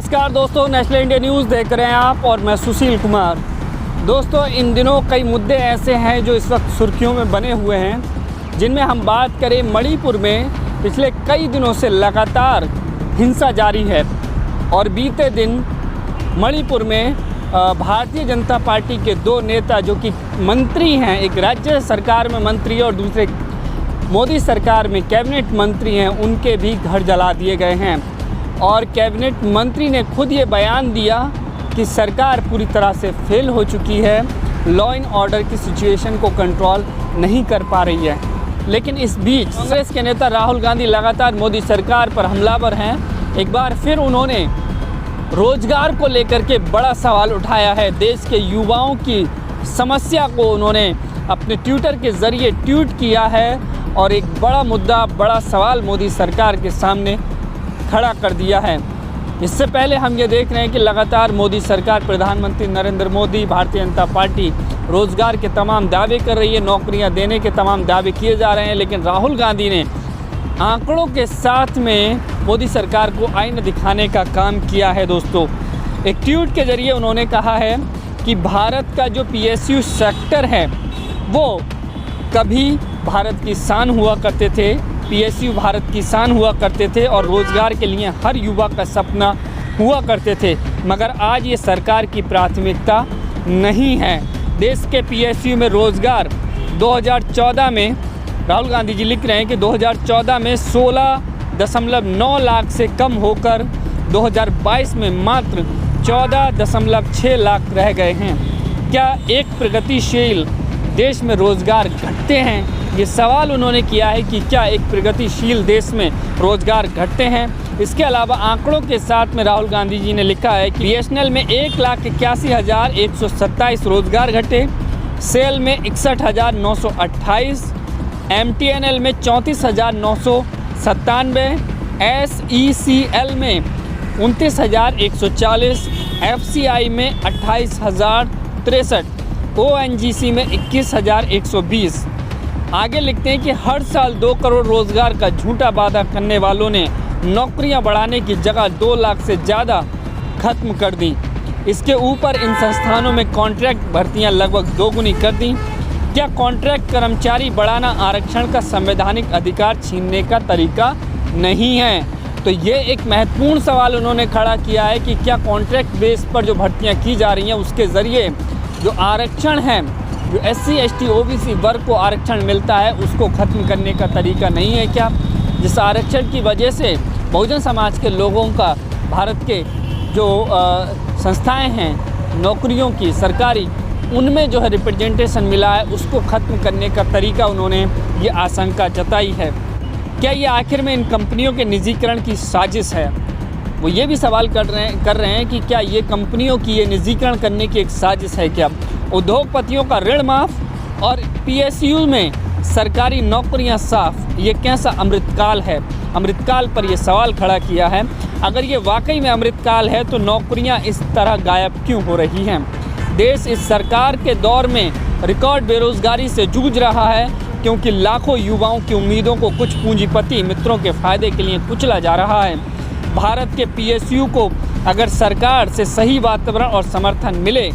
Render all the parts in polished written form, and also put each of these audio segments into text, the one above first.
नमस्कार दोस्तों, national India news देख रहे हैं आप और मैं सुशील कुमार। दोस्तों, इन दिनों कई मुद्दे ऐसे हैं जो इस वक्त सुर्खियों में बने हुए हैं, जिनमें हम बात करें मणिपुर में पिछले कई दिनों से लगातार हिंसा जारी है और बीते दिन मणिपुर में भारतीय जनता पार्टी के दो नेता जो कि मंत्री हैं, एक राज्य सरकार में मंत्री और दूसरे मोदी सरकार में कैबिनेट मंत्री हैं, उनके भी घर जला दिए गए हैं। और कैबिनेट मंत्री ने खुद ये बयान दिया कि सरकार पूरी तरह से फेल हो चुकी है, लॉ एंड ऑर्डर की सिचुएशन को कंट्रोल नहीं कर पा रही है। लेकिन इस बीच कांग्रेस के नेता राहुल गांधी लगातार मोदी सरकार पर हमलावर हैं। एक बार फिर उन्होंने रोजगार को लेकर के बड़ा सवाल उठाया है। देश के युवाओं की समस्या को उन्होंने अपने ट्विटर के ज़रिए ट्वीट किया है और एक बड़ा मुद्दा, बड़ा सवाल मोदी सरकार के सामने खड़ा कर दिया है। इससे पहले हम ये देख रहे हैं कि लगातार मोदी सरकार, प्रधानमंत्री नरेंद्र मोदी, भारतीय जनता पार्टी रोज़गार के तमाम दावे कर रही है, नौकरियां देने के तमाम दावे किए जा रहे हैं। लेकिन राहुल गांधी ने आंकड़ों के साथ में मोदी सरकार को आईना दिखाने का काम किया है। दोस्तों, एक ट्वीट के ज़रिए उन्होंने कहा है कि भारत का जो PSU सेक्टर है वो कभी भारत की शान हुआ करते थे, PSU भारत की शान हुआ करते थे और रोज़गार के लिए हर युवा का सपना हुआ करते थे, मगर आज ये सरकार की प्राथमिकता नहीं है। देश के PSU में रोज़गार 2014 में, राहुल गांधी जी लिख रहे हैं कि 2014 में 16.9 लाख से कम होकर 2022 में मात्र 14.6 लाख रह गए हैं। क्या एक प्रगतिशील देश में रोज़गार घटते हैं? ये सवाल उन्होंने किया है कि क्या एक प्रगतिशील देश में रोज़गार घटते हैं। इसके अलावा आंकड़ों के साथ में राहुल गांधी जी ने लिखा है कि BSNL में 1,81,127 रोज़गार घटे, सेल में 61,928, MTNL में 34,997, SECL में 29,140, FCI में 28,063, ONGC में 21,120। आगे लिखते हैं कि हर साल 2 करोड़ रोज़गार का झूठा वादा करने वालों ने नौकरियां बढ़ाने की जगह 2 लाख से ज़्यादा खत्म कर दी। इसके ऊपर इन संस्थानों में कॉन्ट्रैक्ट भर्तियां लगभग दोगुनी कर दी। क्या कॉन्ट्रैक्ट कर्मचारी बढ़ाना आरक्षण का संवैधानिक अधिकार छीनने का तरीका नहीं है? तो ये एक महत्वपूर्ण सवाल उन्होंने खड़ा किया है कि क्या कॉन्ट्रैक्ट बेस पर जो भर्तियाँ की जा रही हैं उसके ज़रिए जो आरक्षण है, जो SC ST OBC वर्ग को आरक्षण मिलता है, उसको ख़त्म करने का तरीका नहीं है क्या? जिस आरक्षण की वजह से बहुजन समाज के लोगों का भारत के जो संस्थाएं हैं नौकरियों की सरकारी, उनमें जो है रिप्रेजेंटेशन मिला है, उसको ख़त्म करने का तरीका उन्होंने ये आशंका जताई है। क्या ये आखिर में इन कंपनियों के निजीकरण की साजिश है? वो ये भी सवाल कर रहे हैं कि क्या ये कंपनियों की ये निजीकरण करने की एक साजिश है क्या? उद्योगपतियों का ऋण माफ़ और PSU में सरकारी नौकरियां साफ, ये कैसा अमृतकाल है? अमृतकाल पर यह सवाल खड़ा किया है। अगर ये वाकई में अमृतकाल है तो नौकरियां इस तरह गायब क्यों हो रही हैं? देश इस सरकार के दौर में रिकॉर्ड बेरोज़गारी से जूझ रहा है क्योंकि लाखों युवाओं की उम्मीदों को कुछ पूंजीपति मित्रों के फ़ायदे के लिए कुचला जा रहा है। भारत के PSU को अगर सरकार से सही वातावरण और समर्थन मिले,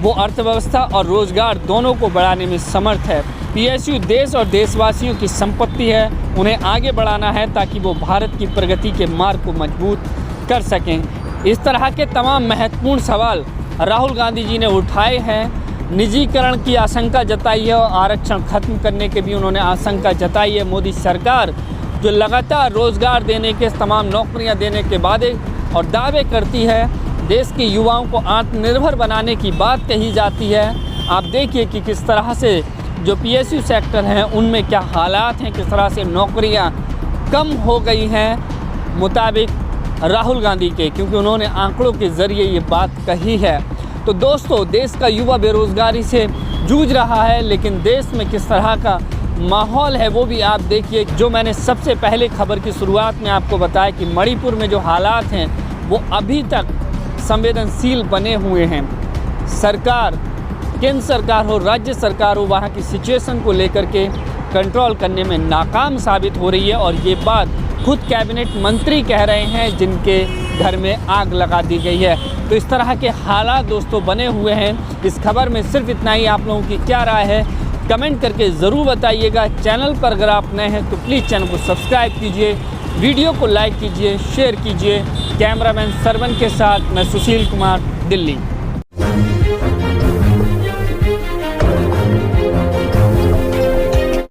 वो अर्थव्यवस्था और रोज़गार दोनों को बढ़ाने में समर्थ है। PSU देश और देशवासियों की संपत्ति है, उन्हें आगे बढ़ाना है ताकि वो भारत की प्रगति के मार्ग को मजबूत कर सकें। इस तरह के तमाम महत्वपूर्ण सवाल राहुल गांधी जी ने उठाए हैं। निजीकरण की आशंका जताई है और आरक्षण खत्म करने की भी उन्होंने आशंका जताई है। मोदी सरकार जो लगातार रोज़गार देने के, तमाम नौकरियां देने के वादे और दावे करती है, देश के युवाओं को आत्मनिर्भर बनाने की बात कही जाती है। आप देखिए कि किस तरह से जो PSU सेक्टर हैं उनमें क्या हालात हैं, किस तरह से नौकरियां कम हो गई हैं मुताबिक राहुल गांधी के, क्योंकि उन्होंने आंकड़ों के ज़रिए ये बात कही है। तो दोस्तों, देश का युवा बेरोज़गारी से जूझ रहा है, लेकिन देश में किस तरह का माहौल है वो भी आप देखिए। जो मैंने सबसे पहले खबर की शुरुआत में आपको बताया कि मणिपुर में जो हालात हैं वो अभी तक संवेदनशील बने हुए हैं। सरकार, केंद्र सरकार हो, राज्य सरकार हो, वहाँ की सिचुएशन को लेकर के कंट्रोल करने में नाकाम साबित हो रही है और ये बात खुद कैबिनेट मंत्री कह रहे हैं जिनके घर में आग लगा दी गई है। तो इस तरह के हालात दोस्तों बने हुए हैं। इस खबर में सिर्फ इतना ही। आप लोगों की क्या राय है कमेंट करके ज़रूर बताइएगा। चैनल पर अगर आप नए हैं तो प्लीज़ चैनल को सब्सक्राइब कीजिए, वीडियो को लाइक कीजिए, शेयर कीजिए। कैमरामैन सरवन के साथ मैं सुशील कुमार, दिल्ली।